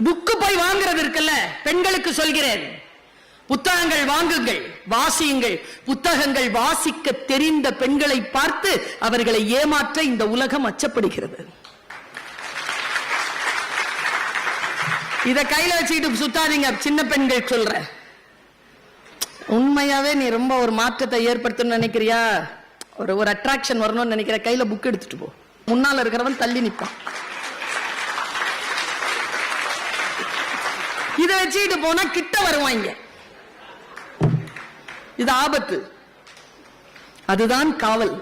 Book போய் வாங்குறது இருக்குல்ல, பெண்களுக்கு சொல்கிறேன், புத்தகங்கள் வாங்குங்கள், வாசியுங்கள். புத்தகங்கள் வாசிக்க தெரிந்த பெண்களை பார்த்து அவர்களை ஏமாற்ற இந்த உலகம் அச்சப்படுகிறது. இத கையில வச்சுக்கிட்டு சுத்தாதீங்க. சின்ன பெண்கள் சொல்ற, உண்மையாவே நீ ரொம்ப ஒரு மாற்றத்தை ஏற்படுத்தணும்னு நினைக்கிறியா, ஒரு அட்ராக்ஷன் வரணும்னு நினைக்கிற, கையில புக் எடுத்துட்டு போ. முன்னால இருக்கிறவன் தள்ளி நிற்பான். இதை வச்சுக்கிட்டு போனா கிட்ட வருவாங்க. இது ஆபத்து. அதுதான் காவல்.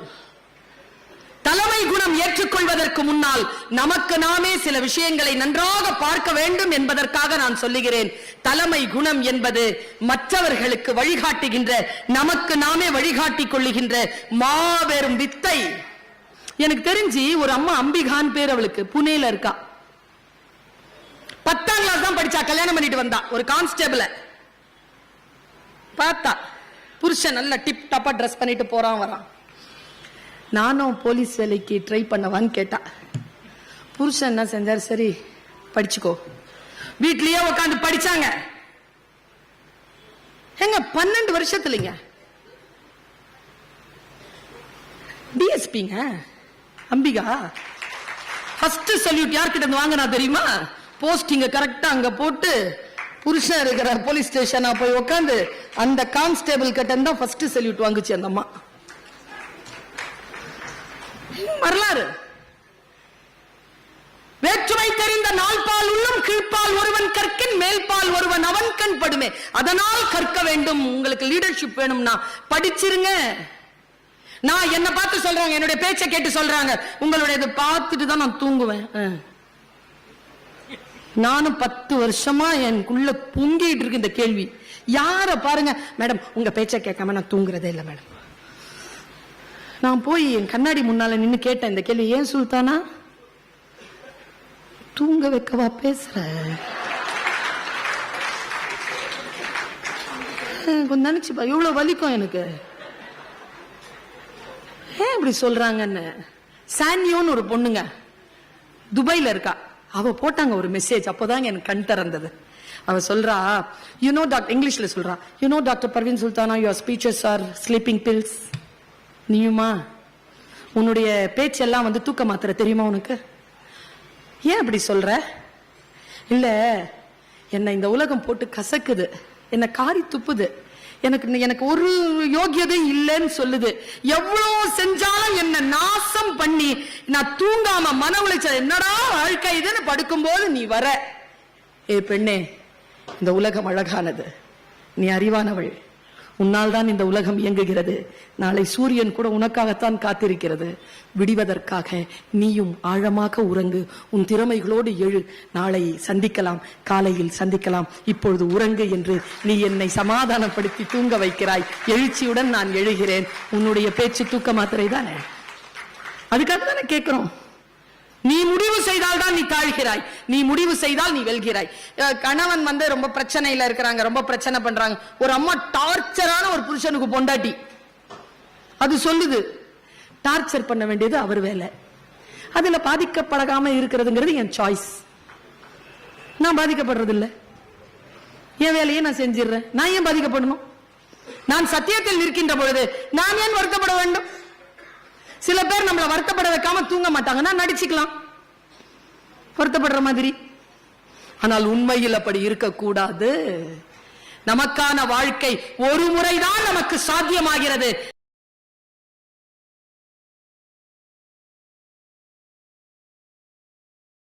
தலைமை குணம் ஏற்றுக்கொள்வதற்கு முன்னால் நமக்கு நாமே சில விஷயங்களை நன்றாக பார்க்க வேண்டும் என்பதற்காக நான் சொல்லுகிறேன். தலைமை குணம் என்பது மற்றவர்களுக்கு வழிகாட்டுகின்ற, நமக்கு நாமே வழிகாட்டிக் கொள்ளுகின்ற மாபெரும் வித்தை. எனக்கு தெரிஞ்சு ஒரு அம்மா, அம்பிகான் பேர், அவளுக்கு புனேல இருக்கா. 10ஆம் கிளாஸ் தான் படிச்சா, கல்யாணம் பண்ணிட்டு வந்தா. ஒரு கான்ஸ்டேபிள பார்த்தா, புருஷன் நல்ல டிப் டாப்பா ட்ரெஸ் பண்ணிட்டு போறான் வரான். நானும் போலீஸ் வேலைக்கு ட்ரை பண்ணவான்னு கேட்டா. புருஷன் என்ன செஞ்சார், சரி படிச்சுக்கோ. வீட்லயே உட்காந்து படிச்சாங்க. எங்க 12 வருஷத்துலங்க டிஎஸ்பிங்க அம்பிகா. ஃபர்ஸ்ட் சல்யூட் யார்கிட்ட இருந்து வாங்கினா தெரியுமா? போஸ்டிங்க கரெக்டா அங்க போட்டு, புருஷன் இருக்கிற போலீஸ் ஸ்டேஷனா போய் உட்காந்து அந்த கான்ஸ்டேபிள் கிட்ட இருந்தா ஃபர்ஸ்ட் சல்யூட் வாங்குச்சு அந்த அம்மா. வரலாறு. வேற்றுமை தெரிந்த நால்பால் உள்ளும் கீழ்ப்பால் ஒருவன் கற்கின், மேல்பால் ஒருவன் அவன் கண் படுமே. அதனால் கற்க வேண்டும். உங்களுக்கு லீடர்ஷிப் வேணும்னா படிச்சிருங்க. நான் என்ன பார்த்து சொல்றாங்க, என்னுடைய பேச்சை கேட்டு சொல்றாங்க, உங்களுடைய பார்த்துட்டு தான் நான் தூங்குவேன். நானும் 10 வருஷமா எனக்குள்ள பொங்கிட்டு இருக்கு இந்த கேள்வி. யார பாருங்க, மேடம் உங்க பேச்சை கேட்காம நான் தூங்குறதே இல்லை மேடம். நான் போய் என் கண்ணாடி முன்னால நின்னு கேட்டேன் இந்த கேள்வி. ஏன் சுல்தானா, தூங்க வைக்கவா பேசுற? கொஞ்சம் நினைச்சுப்பா, எவ்வளவு வலிக்கும் எனக்கு. ஏன் இப்படி சொல்றாங்கன்னு. சான்யோன்னு ஒரு பொண்ணுங்க துபாயில இருக்கா. அவ போட்டாங்க ஒரு மெசேஜ், அப்போதாங்க எனக்கு கண் திறந்தது. அவ சொல்றா, யூ நோ டாக்டர், இங்கிலீஷ்ல சொல்றா, you know doctor Parveen Sultana, your speeches are sleeping pills. நீயுமா, உன்னுடைய பேச்செல்லாம் வந்து தூக்க மாத்திரை தெரியுமா உனக்கு? ஏன் அப்படி சொல்ற? இல்ல, என்ன இந்த உலகம் போட்டு கசக்குது, என்ன காரி துப்புது, எனக்கு ஒரு யோகியதை இல்லைன்னு சொல்லுது. எவ்வளவு செஞ்சாலும் என்ன நாசம் பண்ணி நான் தூங்காம மன உளைச்சல், என்னடா வாழ்க்கை இதுன்னு படுக்கும் போது நீ வர. ஏ பெண்ணே, இந்த உலகம் அழகானது, நீ அறிவானவள், உன்னால் தான் இந்த உலகம் இயங்குகிறது. நாளை சூரியன் கூட உனக்காகத்தான் காத்திருக்கிறது. விடிவதற்காக நீயும் ஆழமாக உறங்கு, உன் திறமைகளோடு எழு. நாளை சந்திக்கலாம், காலையில் சந்திக்கலாம், இப்பொழுது உறங்கு என்று நீ என்னை சமாதானப்படுத்தி தூங்க வைக்கிறாய். எழுச்சியுடன் நான் எழுகிறேன். உன்னுடைய பேச்சு தூக்க மாத்திரை தானே, அதுக்காக தானே கேட்கிறோம். நீ முடிவு செய்தால் தான் நீ தாழ்கிறாய், நீ முடிவு செய்தால் நீ வெல்கிறாய். கணவன் வந்து ரொம்ப பிரச்சனையில இருக்கிறாங்க, ரொம்ப பிரச்சனை பண்றாங்க. ஒரு அம்மா டார்ச்சரான ஒரு புருஷனுக்கு பொண்டாட்டி, அது சொல்லுது, டார்ச்சர் பண்ண வேண்டியது அவர் வேலை, அதுல பாதிக்கப்படாம இருக்கிறதுங்கிறது என் சாய்ஸ். நான் பாதிக்கப்படுறது இல்லை, என் வேலையை நான் செஞ்சிடறேன். நான் ஏன் பாதிக்கப்படணும்? நான் சத்தியத்தில் நிற்கின்ற பொழுது நான் ஏன் வருத்தப்பட வேண்டும்? சில பேர் நம்மளை வருத்தப்பட வைக்காம தூங்க மாட்டாங்கன்னா நடிச்சுக்கலாம் வருத்தப்படுற மாதிரி. ஆனால் உண்மையில் அப்படி இருக்கக்கூடாது. நமக்கான வாழ்க்கை ஒரு முறைதான் நமக்கு சாத்தியமாகிறது.